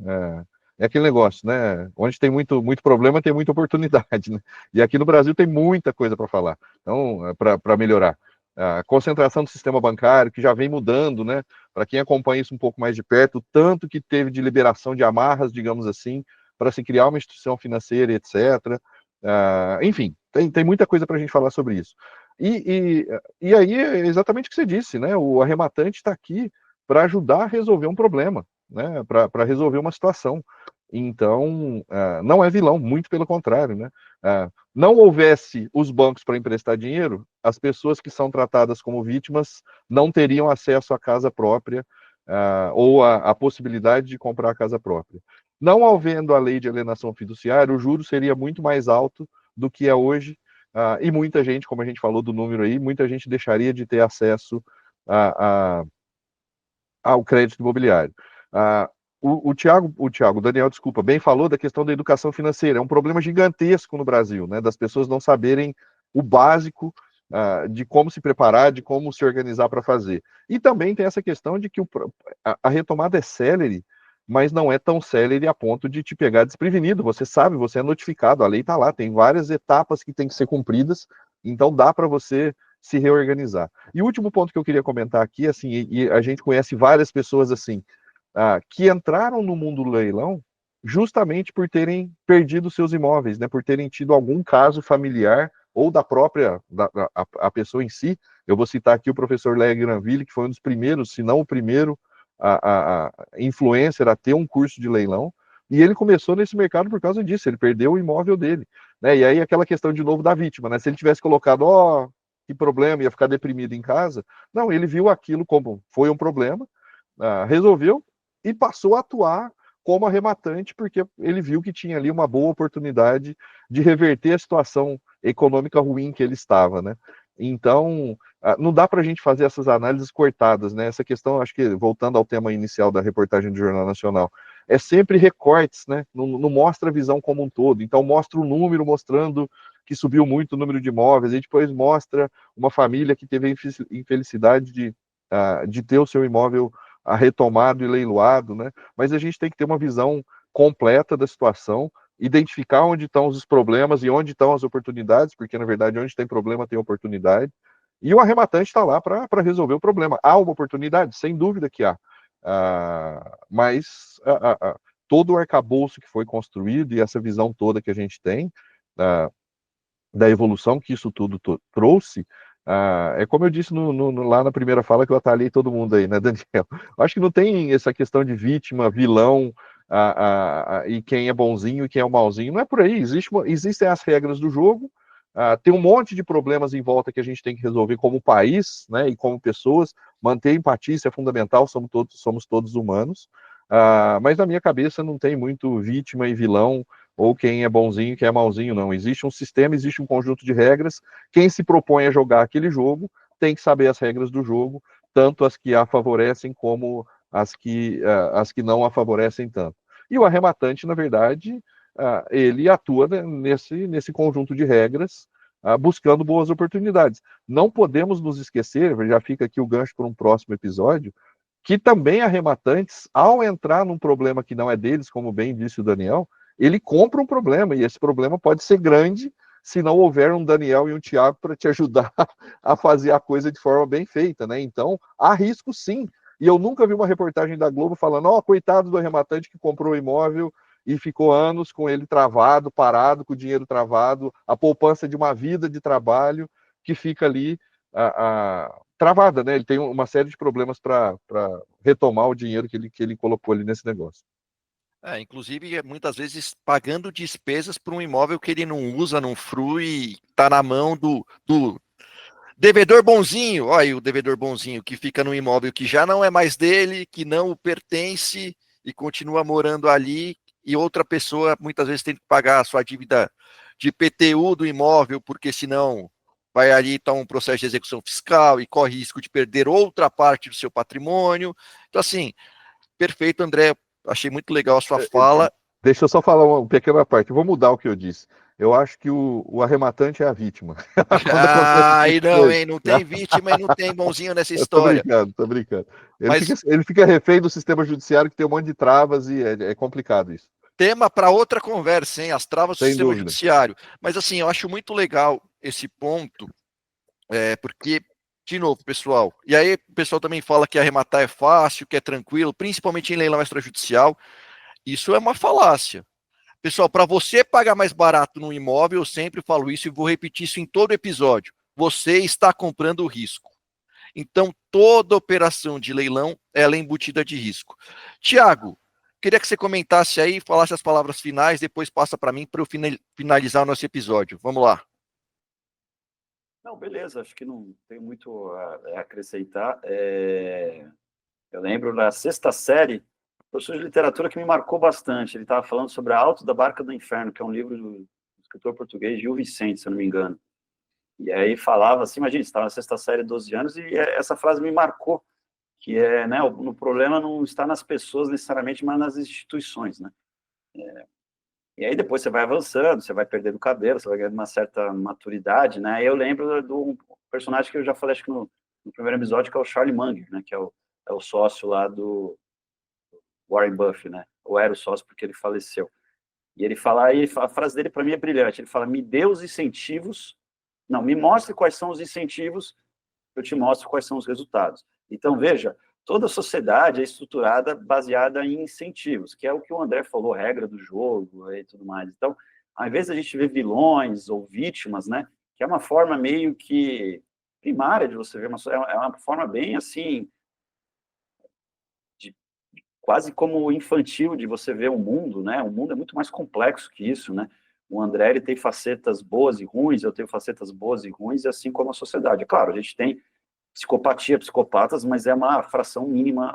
É aquele negócio, né? Onde tem muito problema, tem muita oportunidade, né? E aqui no Brasil tem muita coisa para falar, então, para melhorar. A concentração do sistema bancário, que já vem mudando, né? Para quem acompanha isso um pouco mais de perto, o tanto que teve de liberação de amarras, digamos assim, para se criar uma instituição financeira, etc. Enfim, tem muita coisa para a gente falar sobre isso. E aí é exatamente o que você disse, né? O arrematante está aqui para ajudar a resolver um problema, né? Para resolver uma situação. Então, não é vilão, muito pelo contrário, né? Não houvesse os bancos para emprestar dinheiro, as pessoas que são tratadas como vítimas não teriam acesso à casa própria, ou a possibilidade de comprar a casa própria. Não havendo a lei de alienação fiduciária, o juro seria muito mais alto do que é hoje, e muita gente, como a gente falou do número aí, muita gente deixaria de ter acesso ao crédito imobiliário. O Thiago, Daniel, desculpa, bem falou da questão da educação financeira. É um problema gigantesco no Brasil, né? Das pessoas não saberem o básico de como se preparar, de como se organizar para fazer. E também tem essa questão de que a retomada é célere, mas não é tão célere a ponto de te pegar desprevenido. Você sabe, você é notificado, a lei está lá, tem várias etapas que têm que ser cumpridas, então dá para você se reorganizar. E o último ponto que eu queria comentar aqui, assim, e a gente conhece várias pessoas assim, que entraram no mundo do leilão justamente por terem perdido seus imóveis, né, por terem tido algum caso familiar ou da própria a pessoa em si. Eu vou citar aqui o professor Léo Granville, que foi um dos primeiros, se não o primeiro, a influencer a ter um curso de leilão, e ele começou nesse mercado por causa disso, ele perdeu o imóvel dele, né? E aí aquela questão de novo da vítima, né? Se ele tivesse colocado, que problema, ia ficar deprimido em casa. Não, ele viu aquilo como foi um problema, resolveu e passou a atuar como arrematante, porque ele viu que tinha ali uma boa oportunidade de reverter a situação econômica ruim que ele estava, né? Então, não dá para a gente fazer essas análises cortadas, né? Essa questão, acho que, voltando ao tema inicial da reportagem do Jornal Nacional, é sempre recortes, né? Não mostra a visão como um todo. Então, mostra o número mostrando que subiu muito o número de imóveis, e depois mostra uma família que teve a infelicidade de ter o seu imóvel retomado e leiloado, né? Mas a gente tem que ter uma visão completa da situação, identificar onde estão os problemas e onde estão as oportunidades, porque na verdade onde tem problema tem oportunidade, e o arrematante está lá para resolver o problema. Há uma oportunidade? Sem dúvida que há. Mas todo o arcabouço que foi construído e essa visão toda que a gente tem da evolução que isso tudo trouxe, é como eu disse lá na primeira fala, que eu atalhei todo mundo aí, né, Daniel? Acho que não tem essa questão de vítima, vilão, e quem é bonzinho e quem é o malzinho. Não é por aí. Existem as regras do jogo, tem um monte de problemas em volta que a gente tem que resolver como país, né, e como pessoas. Manter empatia, isso é fundamental, somos todos humanos. Mas na minha cabeça não tem muito vítima e vilão, ou quem é bonzinho e quem é malzinho, não. Existe um sistema, existe um conjunto de regras. Quem se propõe a jogar aquele jogo tem que saber as regras do jogo, tanto as que a favorecem como as que não a favorecem tanto. E o arrematante, na verdade, ele atua nesse conjunto de regras, buscando boas oportunidades. Não podemos nos esquecer, já fica aqui o gancho para um próximo episódio, que também arrematantes, ao entrar num problema que não é deles, como bem disse o Daniel, ele compra um problema, e esse problema pode ser grande se não houver um Daniel e um Tiago para te ajudar a fazer a coisa de forma bem feita, né? Então, há risco sim. E eu nunca vi uma reportagem da Globo falando, coitado do arrematante que comprou o imóvel e ficou anos com ele travado, parado, com o dinheiro travado, a poupança de uma vida de trabalho que fica ali travada, né? Ele tem uma série de problemas para retomar o dinheiro que ele colocou ali nesse negócio. Inclusive, muitas vezes pagando despesas por um imóvel que ele não usa, não frui, está na mão do devedor bonzinho. Olha aí o devedor bonzinho que fica num imóvel que já não é mais dele, que não o pertence e continua morando ali, e outra pessoa muitas vezes tem que pagar a sua dívida de IPTU do imóvel, porque senão vai ali estar um processo de execução fiscal e corre risco de perder outra parte do seu patrimônio. Então, assim, perfeito, André. Achei muito legal a sua fala. Deixa eu só falar uma pequena parte. Eu vou mudar o que eu disse. Eu acho que o arrematante é a vítima. Aí não, hein? Não tem vítima e não tem bonzinho nessa história. Tô brincando. Mas Ele fica refém do sistema judiciário, que tem um monte de travas, e é complicado isso. tema para outra conversa, hein? As travas do Sem sistema dúvida. judiciário. Mas assim, eu acho muito legal esse ponto, porque, de novo, pessoal, e aí o pessoal também fala que arrematar é fácil, que é tranquilo, principalmente em leilão extrajudicial. Isso é uma falácia. Pessoal, para você pagar mais barato no imóvel, eu sempre falo isso e vou repetir isso em todo episódio. Você está comprando o risco. Então, toda operação de leilão, ela é embutida de risco. Tiago, queria que você comentasse aí, falasse as palavras finais, depois passa para mim para eu finalizar o nosso episódio. Vamos lá. Não, beleza, acho que não tem muito a acrescentar. Eu lembro da sexta série, professor de literatura que me marcou bastante. Ele estava falando sobre A Alto da Barca do Inferno, que é um livro do escritor português Gil Vicente, se eu não me engano. E aí falava assim, imagina, estava na sexta série, 12 anos, e essa frase me marcou, que é, né, o problema não está nas pessoas necessariamente, mas nas instituições, né? E aí depois você vai avançando, você vai perdendo o cabelo, você vai ganhando uma certa maturidade, né? Eu lembro personagem que eu já falei, acho que no primeiro episódio, que é o Charlie Munger, né, que é o sócio lá do Warren Buffett, né, ou era o sócio porque ele faleceu. E ele fala, a frase dele para mim é brilhante, ele fala, me mostre quais são os incentivos, eu te mostro quais são os resultados. Então, veja, toda a sociedade é estruturada baseada em incentivos, que é o que o André falou, regra do jogo e tudo mais. Então, ao invés de a gente ver vilões ou vítimas, né, que é uma forma meio que primária de você ver, é uma forma bem, assim, quase como infantil de você ver o mundo, né, o mundo é muito mais complexo que isso, né, o André, ele tem facetas boas e ruins, eu tenho facetas boas e ruins, assim como a sociedade. É claro, a gente tem psicopatia, psicopatas, mas é uma fração mínima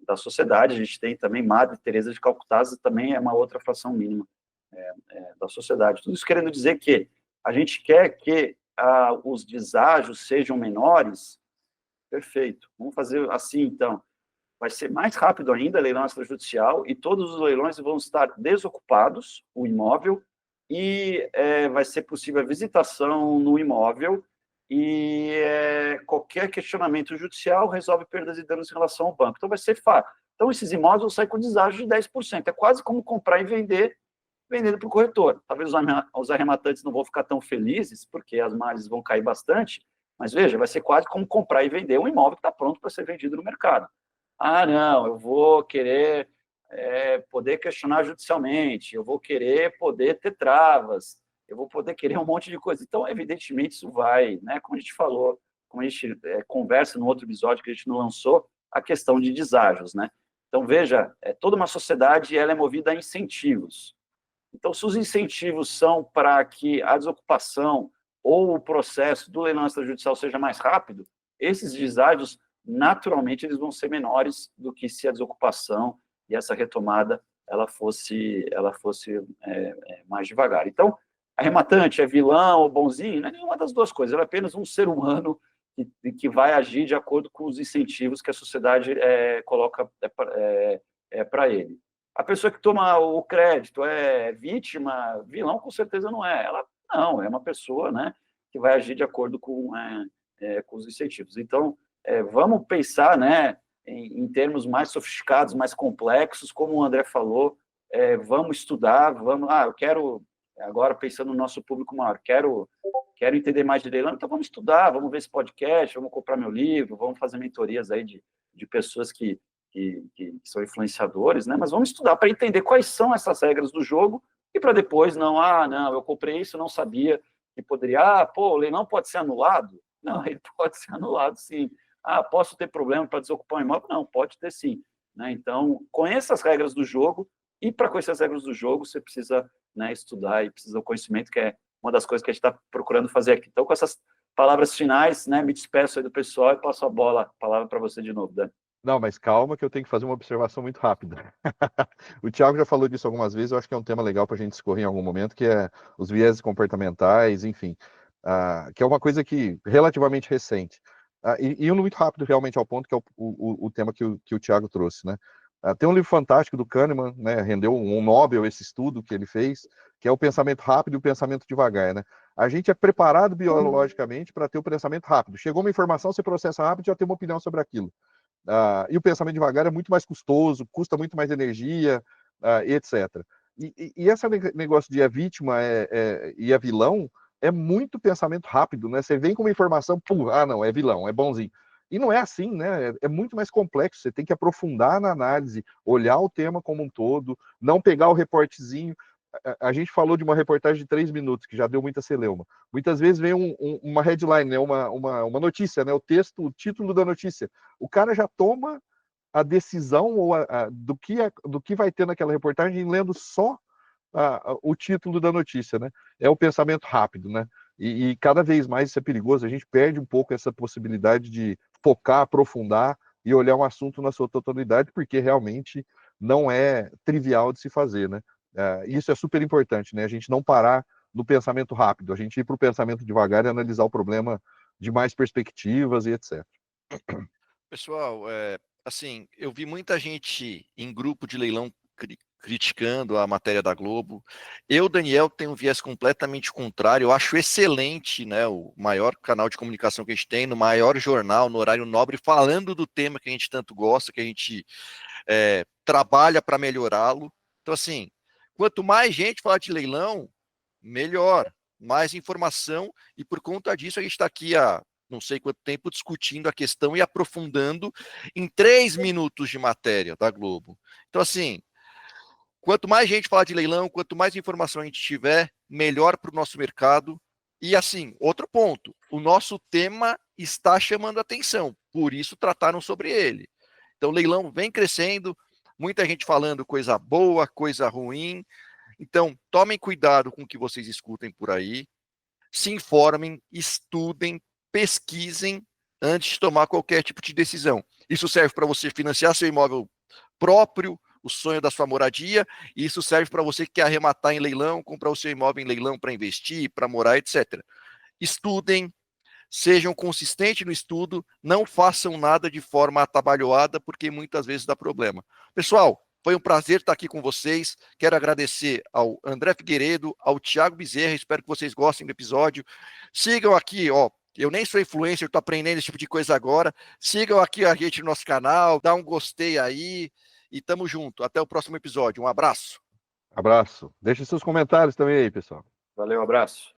da sociedade. A gente tem também Madre Teresa de Calcutá, também é uma outra fração mínima da sociedade. Tudo isso querendo dizer que a gente quer que os deságios sejam menores. Perfeito. Vamos fazer assim, então. Vai ser mais rápido ainda, leilão extrajudicial, e todos os leilões vão estar desocupados, o imóvel, e vai ser possível a visitação no imóvel, e qualquer questionamento judicial resolve perdas e danos em relação ao banco. Então, vai ser fácil. Então, esses imóveis vão sair com deságio de 10%. É quase como comprar e vender, vendendo para o corretor. Talvez os arrematantes não vão ficar tão felizes, porque as margens vão cair bastante, mas veja, vai ser quase como comprar e vender um imóvel que está pronto para ser vendido no mercado. Ah, não, eu vou querer poder questionar judicialmente, eu vou querer poder ter travas, eu vou poder querer um monte de coisa. Então, evidentemente, isso vai, né, como a gente falou, como a gente conversa no outro episódio que a gente não lançou, a questão de deságios, né? Então, veja, toda uma sociedade ela é movida a incentivos. Então, se os incentivos são para que a desocupação ou o processo do leilão extrajudicial seja mais rápido, esses deságios naturalmente eles vão ser menores do que se a desocupação e essa retomada ela fosse mais devagar. Então, arrematante é vilão ou bonzinho? Não é nenhuma das duas coisas, ele é apenas um ser humano que vai agir de acordo com os incentivos que a sociedade coloca para ele. A pessoa que toma o crédito é vítima, vilão com certeza não é. Ela não, é uma pessoa, né, que vai agir de acordo com os incentivos. Então, vamos pensar, né, em termos mais sofisticados, mais complexos, como o André falou, vamos estudar, eu quero, agora pensando no nosso público maior, quero entender mais de leilão, então vamos estudar, vamos ver esse podcast, vamos comprar meu livro, vamos fazer mentorias aí de pessoas que são influenciadores, né, mas vamos estudar para entender quais são essas regras do jogo e para depois não, eu comprei isso, não sabia que poderia, o leilão pode ser anulado? Não, ele pode ser anulado, sim. Posso ter problema para desocupar um imóvel? Não, pode ter sim. Né? Então, conheça as regras do jogo, e para conhecer as regras do jogo, você precisa, né, estudar e precisa do conhecimento, que é uma das coisas que a gente está procurando fazer aqui. Então, com essas palavras finais, né, me despeço aí do pessoal e passo a palavra para você de novo, Dan. Não, mas calma que eu tenho que fazer uma observação muito rápida. O Thiago já falou disso algumas vezes, eu acho que é um tema legal para a gente discorrer em algum momento, que é os viéses comportamentais, enfim, que é uma coisa que relativamente recente. E indo muito rápido realmente ao ponto, que é o tema que o Thiago trouxe, né? Tem um livro fantástico do Kahneman, né? Rendeu um Nobel esse estudo que ele fez, que é o pensamento rápido e o pensamento devagar, né? A gente é preparado biologicamente para ter o pensamento rápido. Chegou uma informação, você processa rápido e já tem uma opinião sobre aquilo. E o pensamento devagar é muito mais custoso, custa muito mais energia, etc. E esse negócio de a vítima e a vilão é muito pensamento rápido, né? Você vem com uma informação, pum, não, é vilão, é bonzinho. E não é assim, né? É muito mais complexo. Você tem que aprofundar na análise, olhar o tema como um todo, não pegar o reportezinho. A gente falou de uma reportagem de 3 minutos, que já deu muita celeuma. Muitas vezes vem uma headline, né? uma notícia, né? O título da notícia. O cara já toma a decisão do que vai ter naquela reportagem lendo só o título da notícia, né? É o pensamento rápido, né? E cada vez mais isso é perigoso. A gente perde um pouco essa possibilidade de focar, aprofundar e olhar um assunto na sua totalidade, porque realmente não é trivial de se fazer, né? Isso é super importante, né? A gente não parar no pensamento rápido, a gente ir para o pensamento devagar e analisar o problema de mais perspectivas e etc. Pessoal, assim, eu vi muita gente em grupo de leilão criticando a matéria da Globo. Eu, Daniel, tenho um viés completamente contrário. Eu acho excelente, né, o maior canal de comunicação que a gente tem, no maior jornal, no horário nobre, falando do tema que a gente tanto gosta, que a gente trabalha para melhorá-lo. Então, assim, quanto mais gente falar de leilão, melhor, mais informação, e por conta disso a gente está aqui há não sei quanto tempo discutindo a questão e aprofundando em 3 minutos de matéria da Globo. Então, assim, quanto mais gente falar de leilão, quanto mais informação a gente tiver, melhor para o nosso mercado. E assim, outro ponto, o nosso tema está chamando atenção, por isso trataram sobre ele. Então, o leilão vem crescendo, muita gente falando coisa boa, coisa ruim. Então, tomem cuidado com o que vocês escutem por aí, se informem, estudem, pesquisem antes de tomar qualquer tipo de decisão. Isso serve para você financiar seu imóvel próprio, o sonho da sua moradia, e isso serve para você que quer arrematar em leilão, comprar o seu imóvel em leilão para investir, para morar, etc. Estudem, sejam consistentes no estudo, não façam nada de forma atabalhoada, porque muitas vezes dá problema. Pessoal, foi um prazer estar aqui com vocês. Quero agradecer ao André Figueiredo, ao Thiago Bezerra, espero que vocês gostem do episódio. Sigam aqui, ó, eu nem sou influencer, estou aprendendo esse tipo de coisa agora. Sigam aqui a gente no nosso canal, dá um gostei aí e tamo junto. Até o próximo episódio. Um abraço. Abraço. Deixe seus comentários também aí, pessoal. Valeu, abraço.